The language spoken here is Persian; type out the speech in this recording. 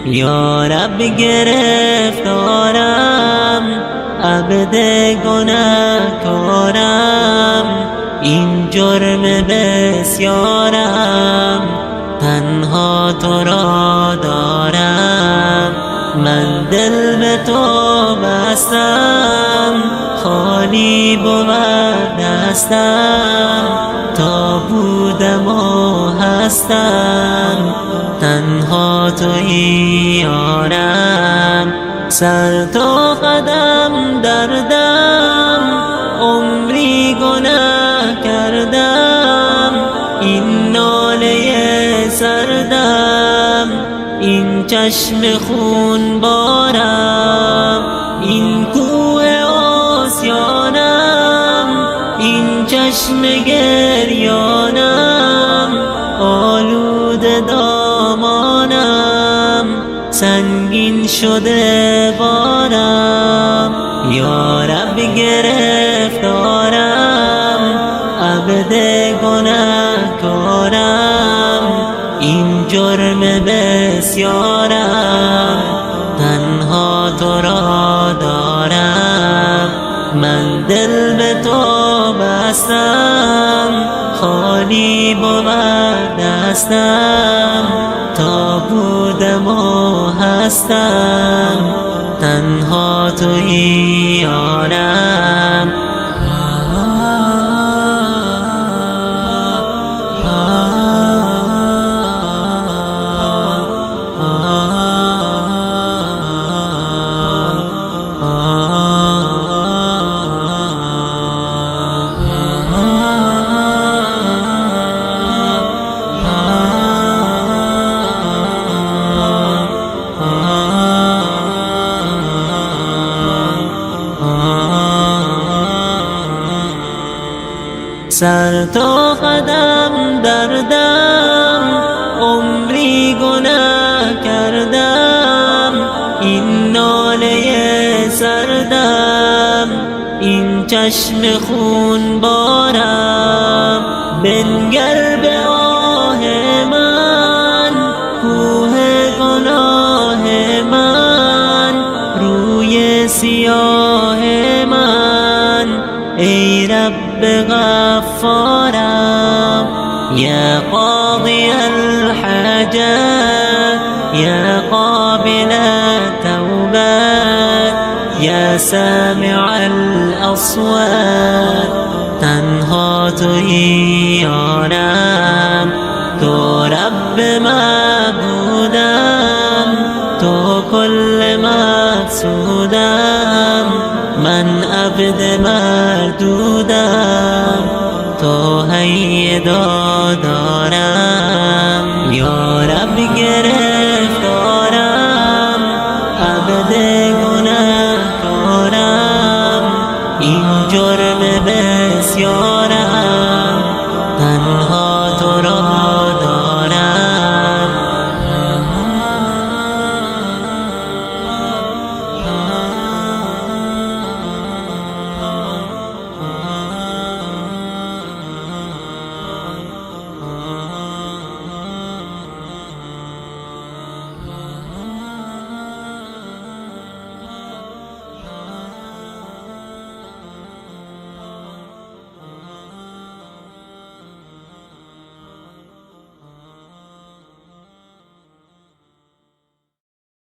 یا رب گرفتارم، عبد گناهکارم، این جرم بسیارم، تنها تو را دارم. من دل به تو بستم، خالی بود دستم، تا بودم و هستم، تنها تویی یارم. سر تا قدم دردم، عمری گناه کردم، این ناله سردم، این چشم خون بارم، این کوه آسیانم، این چشم گریانم، آلود دامانم، سنگین شده بارم. یا رب گرفتارم، عبد گناهکارم، این جرم بسیارم، تنها تو را دارم. من دل به تو بستم، خالی بود دستم، تا بودم و هستم، تنها تویی یارم. سر تا قدم دردم، عمری گناه کردم، این ناله سردم، این چشم خون بارم. بنگر به آه من، کوه گناه من، روی سیاه من، ای رب غفارم. یا قاضی الحاجات، یا قابل التوبات، یا سامع الاصوات، تنها تویی یارم. تو رب معبودم، تو کل مقصودم، من عبد مردودم، تو هی دادارم. یا رب گرفتارم،